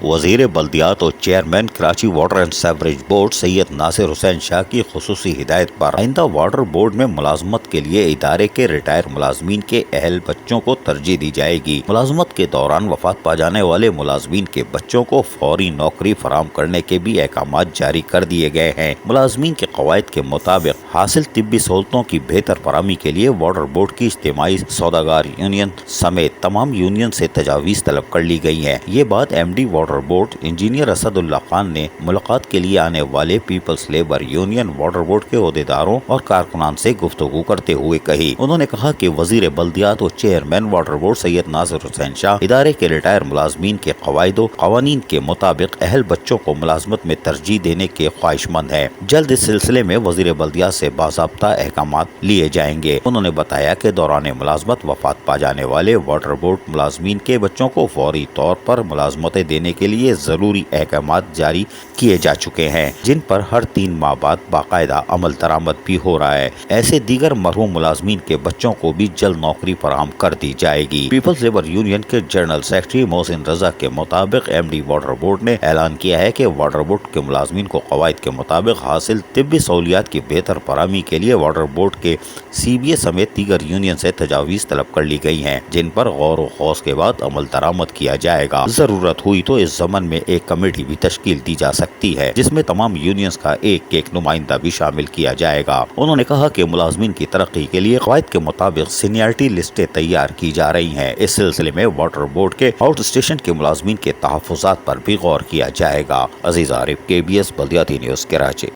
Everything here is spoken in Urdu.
وزیر بلدیات اور chairman Karachi water and sewerage board Syed Nasir Hussain Shah کی خصوصی ہدایت پر آئندہ واٹر بورڈ میں ملازمت کے لیے ادارے کے ریٹائر ملازمین کے اہل بچوں کو ترجیح دی جائے گی۔ ملازمت کے دوران وفات پا جانے والے ملازمین کے بچوں کو فوری نوکری فراہم کرنے کے بھی احکامات جاری کر دیے گئے ہیں۔ ملازمین کے قواعد کے مطابق حاصل طبی سہولتوں کی بہتر فراہمی کے لیے واٹر بورڈ کی اجتماعی سوداگار یونین سمیت تمام یونین سے تجاویز طلب کر لی گئی ہیں۔ یہ بات M D water board engineer Asad Ullah Khan نے ملاقات کے لیے آنے والے people's labour union water board کے عہدیداروں اور کارکنان سے گفتگو کرتے ہوئے کہی۔ انہوں نے کہا کہ وزیر بلدیات اور chairman water board Syed Nasir Hussain شاہ ادارے کے ریٹائر ملازمین کے قواعد و قوانین کے مطابق اہل بچوں کو ملازمت میں ترجیح دینے کے خواہش مند ہیں۔ جلد اس سلسلے میں وزیر بلدیات سے باضابطہ احکامات لیے جائیں گے۔ انہوں نے بتایا کہ دوران ملازمت وفات پا جانے والے واٹر بورڈ ملازمین کے بچوں کو فوری طور پر ملازمتیں دینے کے لیے ضروری احکامات جاری کیے جا چکے ہیں، جن پر ہر 3 ماہ بعد باقاعدہ عمل درآمد بھی ہو رہا ہے۔ ایسے دیگر مرحوم ملازمین کے بچوں کو بھی جلد نوکری فراہم کر دی جائے گی۔ پیپلز لیبر یونین کے جنرل سیکرٹری محسن رضا کے مطابق ایم ڈی واٹر بورڈ نے اعلان کیا ہے کہ واٹر بورڈ کے ملازمین کو قواعد کے مطابق حاصل طبی سہولیات کی بہتر فراہمی کے لیے واٹر بورڈ کے سی بی اے سمیت دیگر یونین سے تجاویز طلب کر لی گئی ہیں، جن پر غور و خوض کے بعد عمل درآمد کیا جائے گا۔ ضرورت ہوئی تو اس ضمن میں ایک کمیٹی بھی تشکیل دی جا سکتی ہے، جس میں تمام یونینز کا ایک نمائندہ بھی شامل کیا جائے گا۔ انہوں نے کہا کہ ملازمین کی ترقی کے لیے قواعد کے مطابق سینئرٹی لسٹیں تیار کی جا رہی ہیں۔ اس سلسلے میں واٹر بورڈ کے آؤٹ اسٹیشن کے ملازمین کے تحفظات پر بھی غور کیا جائے گا۔ عزیز عارف، KBS بلدیاتی نیوز، کراچی۔